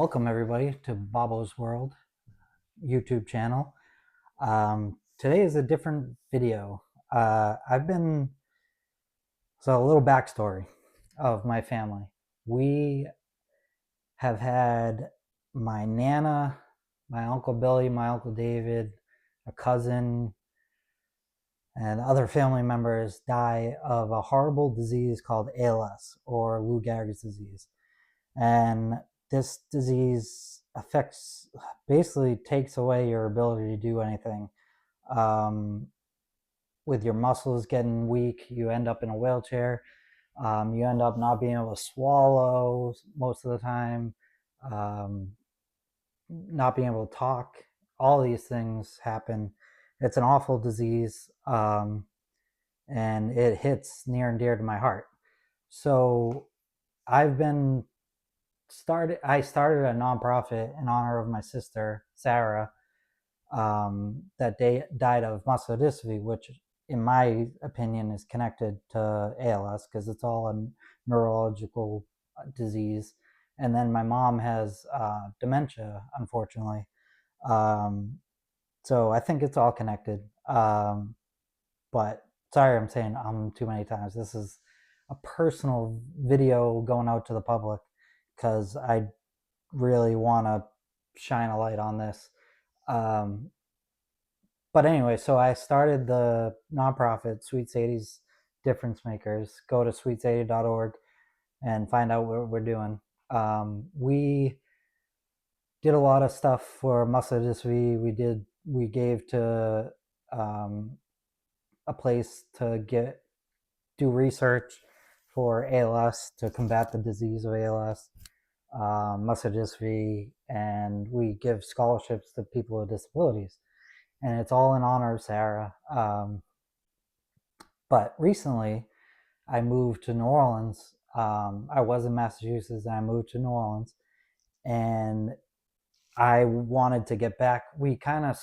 Welcome everybody to Bobbo's World YouTube channel. Today is a different video. So a little backstory of my family. We have had my Nana, my Uncle Billy, my Uncle David, a cousin, and other family members die of a horrible disease called ALS, or Lou Gehrig's disease. And this disease basically takes away your ability to do anything. Um, with your muscles getting weak, you end up in a wheelchair. You end up not being able to swallow most of the time, um, not being able to talk. All these things happen. It's an awful disease, and it hits near and dear to my heart. So I've been I started a nonprofit in honor of my sister Sarah, that died of muscular dystrophy, which, in my opinion, is connected to ALS because it's all a neurological disease. And then my mom has dementia, unfortunately. Um, so I think it's all connected. But sorry, I'm saying too many times. This is a personal video going out to the public because I really want to shine a light on this. Um, but anyway, so I started the nonprofit Sweet Sadie's Difference Makers. Go to sweetsadie.org and find out what we're doing. We did a lot of stuff for muscular dystrophy. We gave to a place to do research for ALS to combat the disease of ALS, muscular dystrophy, and we give scholarships to people with disabilities. And it's all in honor of Sarah. But recently, I moved to New Orleans. I was in Massachusetts, and I moved to New Orleans, and I wanted to get back. We kind of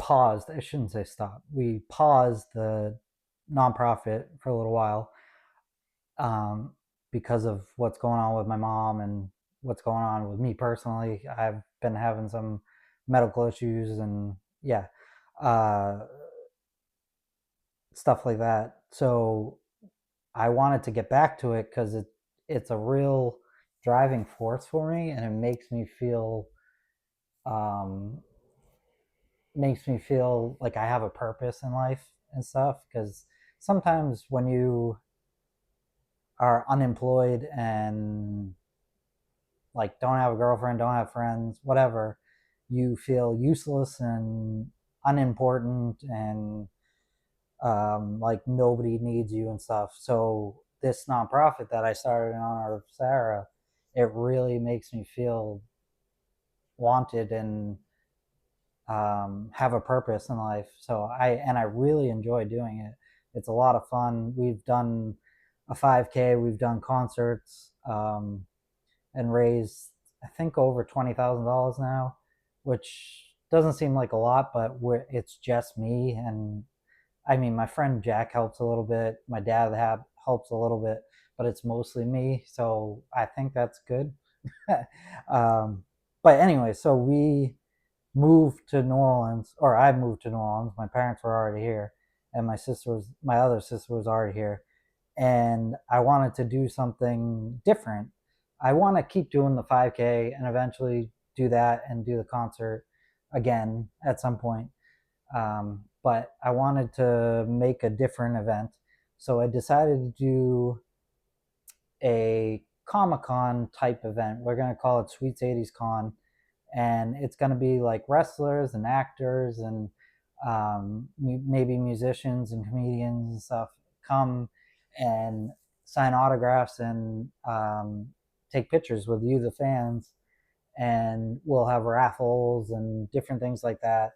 paused. I shouldn't say stop. We paused the nonprofit for a little while, um, because of what's going on with my mom and what's going on with me personally. I've been having some medical issues, and yeah, uh, stuff like that. So I wanted to get back to it because it's a real driving force for me, and it um, makes me feel like I have a purpose in life and stuff. Because sometimes when you are unemployed and like don't have a girlfriend, don't have friends, whatever, you feel useless and unimportant, and like nobody needs you and stuff. So this nonprofit that I started in honor of Sarah, it really makes me feel wanted and have a purpose in life. So I really enjoy doing it. It's a lot of fun. We've done a 5K, we've done concerts, and raised, I think, over $20,000 now, which doesn't seem like a lot, but it's just me. And I mean, my friend Jack helps a little bit. My dad helps a little bit, but it's mostly me. So I think that's good. um, but anyway, so we moved to New Orleans, or I moved to New Orleans. My parents were already here, and my other sister was already here, and I wanted to do something different. I want to keep doing the 5K and eventually do that and do the concert again at some point. But I wanted to make a different event. So I decided to do a Comic-Con type event. We're going to call it Sweet Sadie's Con. And it's going to be like wrestlers and actors and maybe musicians and comedians and stuff come and sign autographs and take pictures with you, the fans. And we'll have raffles and different things like that.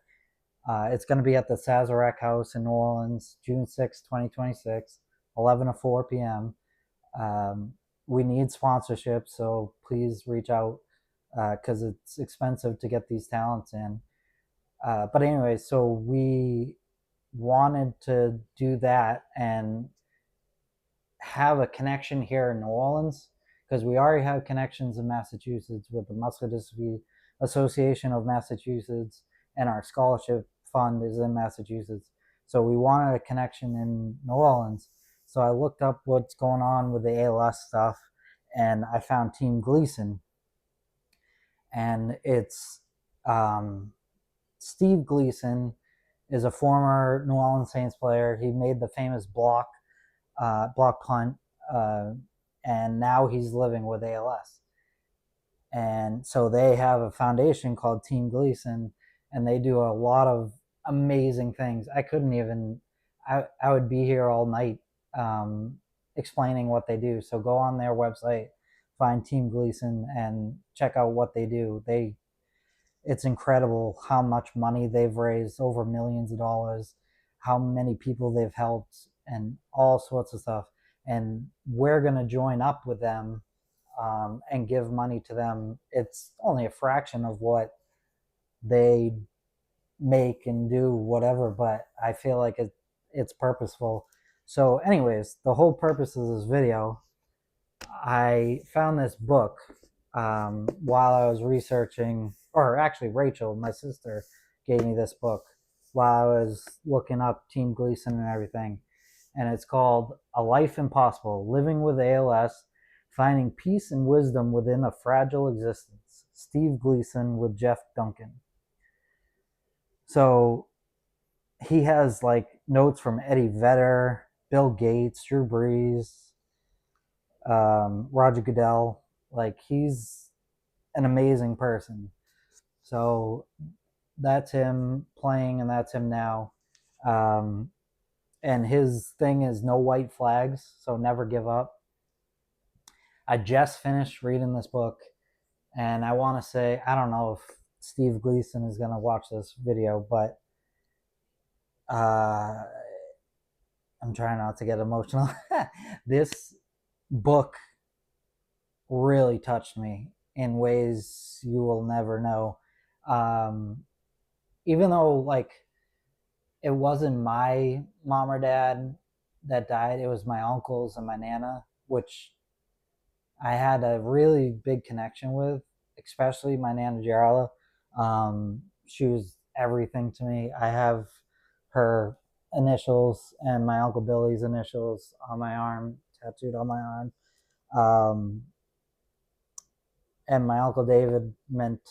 It's going to be at the Sazerac House in New Orleans, June 6, 2026, 11 to 4 p.m. We need sponsorship, so please reach out because it's expensive to get these talents in. But anyway, so we wanted to do that and have a connection here in New Orleans because we already have connections in Massachusetts with the Muscular Dystrophy Association of Massachusetts, and our scholarship fund is in Massachusetts. So we wanted a connection in New Orleans. So I looked up what's going on with the ALS stuff, and I found Team Gleason, and it's Steve Gleason is a former New Orleans Saints player. He made the famous block punt, and now he's living with ALS. And so they have a foundation called Team Gleason, and they do a lot of amazing things. I couldn't even, I would be here all night explaining what they do. So go on their website, find Team Gleason, and check out what they do. It's incredible how much money they've raised, over millions of dollars, how many people they've helped, and all sorts of stuff. And we're going to join up with them and give money to them. It's only a fraction of what they make and do, whatever, but I feel like it's purposeful. So, anyways, the whole purpose of this video, I found this book while I was researching, or actually, Rachel, my sister, gave me this book while I was looking up Team Gleason and everything. And it's called A Life Impossible, Living with ALS, Finding Peace and Wisdom Within a Fragile Existence. Steve Gleason with Jeff Duncan. So he has like notes from Eddie Vedder, Bill Gates, Drew Brees, Roger Goodell. Like, he's an amazing person. So that's him playing, and that's him now. And his thing is no white flags, so never give up. I just finished reading this book, and I want to say, I don't know if Steve Gleason is going to watch this video, but I'm trying not to get emotional. This book really touched me in ways you will never know. Even though, like, it wasn't my mom or dad that died, it was my uncles and my nana, which I had a really big connection with, especially my Nana Jarla. She was everything to me. I have her initials and my Uncle Billy's initials on my arm, tattooed on my arm. And my Uncle David meant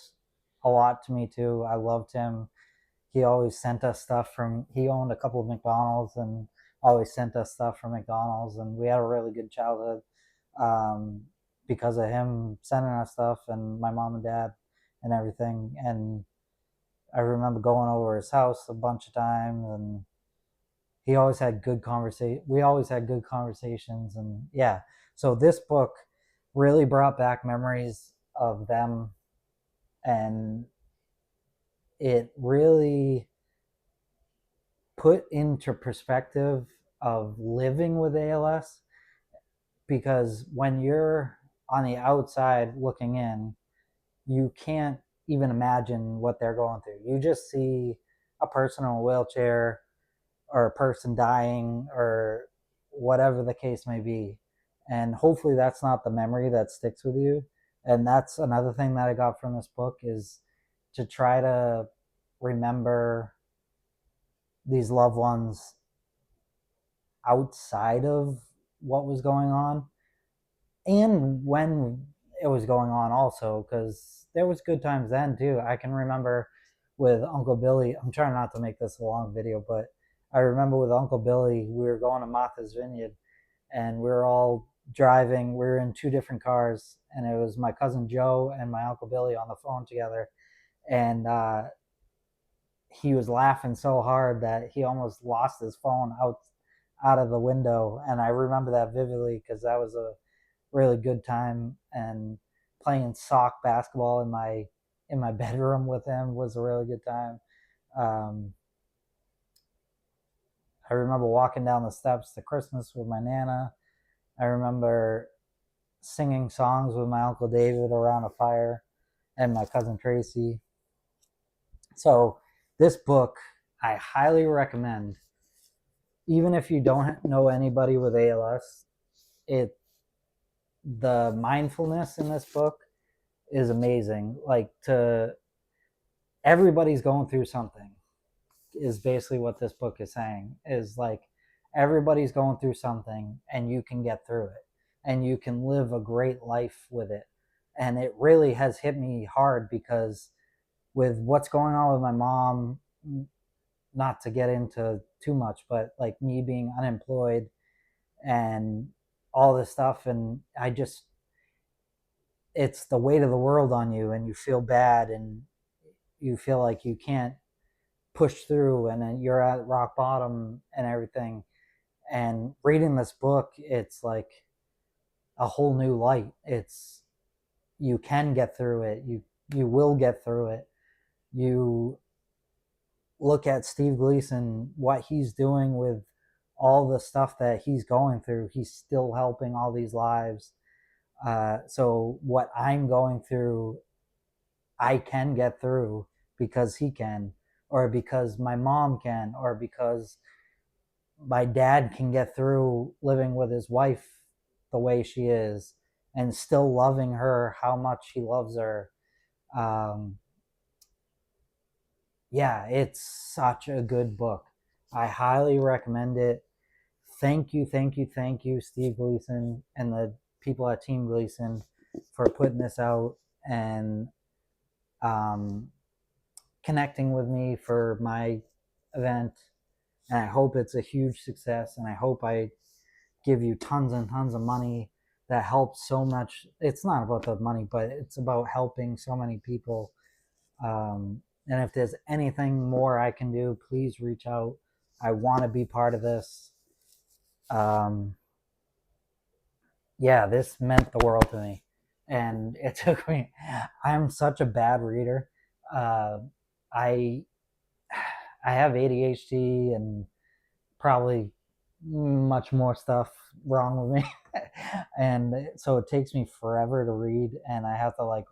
a lot to me too. I loved him. He always sent us stuff he owned a couple of McDonald's and always sent us stuff from McDonald's, and we had a really good childhood. Because of him sending us stuff, and my mom and dad and everything. And I remember going over his house a bunch of times, and he always had good conversation. We always had good conversations, and yeah. So this book really brought back memories of them, and it really put into perspective of living with ALS, because when you're on the outside looking in, you can't even imagine what they're going through. You just see a person in a wheelchair or a person dying or whatever the case may be. And hopefully that's not the memory that sticks with you. And that's another thing that I got from this book, is to try to remember these loved ones outside of what was going on, and when it was going on also, because there was good times then too. I can remember with Uncle Billy, I'm trying not to make this a long video, but I remember with Uncle Billy, we were going to Martha's Vineyard, and we were all driving. We were in two different cars, and it was my cousin Joe and my Uncle Billy on the phone together, and he was laughing so hard that he almost lost his phone out of the window. And I remember that vividly, because that was a really good time. And playing sock basketball in my bedroom with him was a really good time. I remember walking down the steps to Christmas with my Nana. I remember singing songs with my Uncle David around a fire, and my cousin Tracy. So this book I highly recommend. Even if you don't know anybody with ALS, it the mindfulness in this book is amazing. Like, to everybody's going through something is basically what this book is saying, is like everybody's going through something and you can get through it and you can live a great life with it. And it really has hit me hard because with what's going on with my mom, not to get into too much, but like me being unemployed and all this stuff, and I just, it's the weight of the world on you and you feel bad and you feel like you can't push through and then you're at rock bottom and everything. And reading this book, it's like a whole new light. It's, you can get through it. You will get through it. You look at Steve Gleason, what he's doing with all the stuff that he's going through. He's still helping all these lives. So what I'm going through, I can get through because he can, or because my mom can, or because my dad can get through living with his wife the way she is and still loving her how much he loves her. Um, yeah, it's such a good book. I highly recommend it. Thank you, thank you, thank you, Steve Gleason and the people at Team Gleason for putting this out and um, connecting with me for my event. And I hope it's a huge success. And I hope I give you tons and tons of money that helps so much. It's not about the money, but it's about helping so many people. And if there's anything more I can do, please reach out. I want to be part of this. Um, yeah, this meant the world to me. And it took me, I'm such a bad reader. Uh, I, I have ADHD and probably much more stuff wrong with me. And so it takes me forever to read and I have to like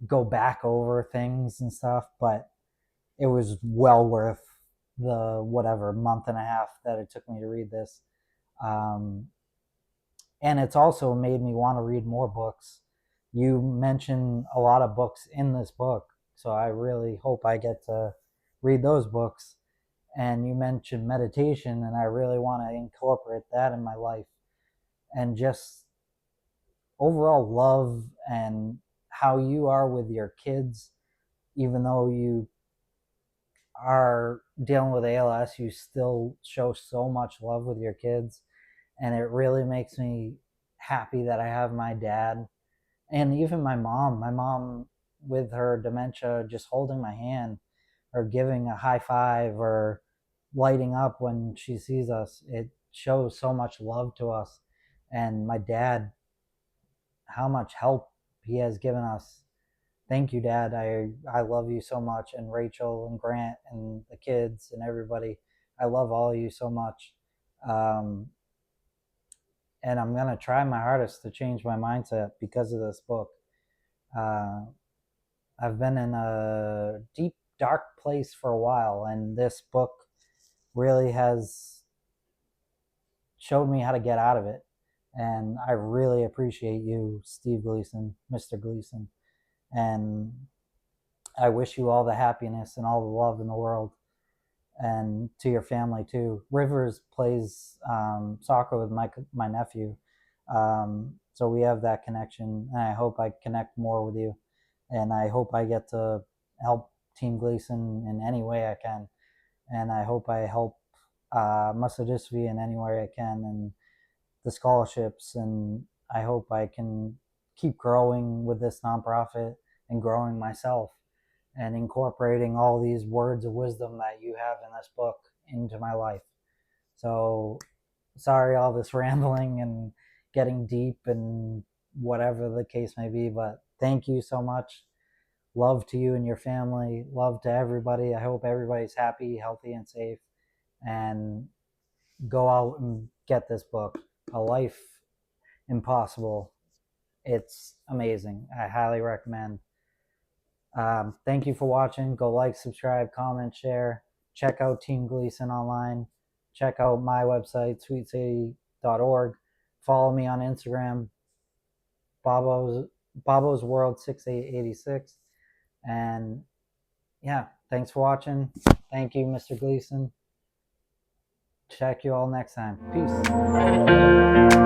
go back over things and stuff, but it was well worth the whatever month and a half that it took me to read this. Um, and it's also made me want to read more books. You mentioned a lot of books in this book, so I really hope I get to read those books. And you mentioned meditation, and I really want to incorporate that in my life and just overall love and how you are with your kids, even though you are dealing with ALS, you still show so much love with your kids. And it really makes me happy that I have my dad and even my mom. My mom, with her dementia, just holding my hand or giving a high five or lighting up when she sees us, it shows so much love to us. And my dad, how much help he has given us. Thank you, Dad. I love you so much, and Rachel and Grant and the kids and everybody. I love all of you so much. Um, and I'm gonna try my hardest to change my mindset because of this book. Uh, I've been in a deep, dark place for a while, and this book really has showed me how to get out of it. And I really appreciate you, Steve Gleason, Mr. Gleason, and I wish you all the happiness and all the love in the world, and to your family too. Rivers plays soccer with my nephew, so we have that connection. And I hope I connect more with you, and I hope I get to help Team Gleason in any way I can, and I hope I help muscle dystrophy in any way I can, and the scholarships, and I hope I can keep growing with this nonprofit and growing myself and incorporating all these words of wisdom that you have in this book into my life. So sorry, all this rambling and getting deep and whatever the case may be, but thank you so much. Love to you and your family. Love to everybody. I hope everybody's happy, healthy, and safe. And go out and get this book, A Life Impossible. It's amazing. I highly recommend. Thank you for watching. Go like, subscribe, comment, share. Check out Team Gleason online. Check out my website, sweetcity.org. Follow me on Instagram, Bobbo's World 6886. And yeah, thanks for watching. Thank you, Mr. Gleason. Check you all next time. Peace.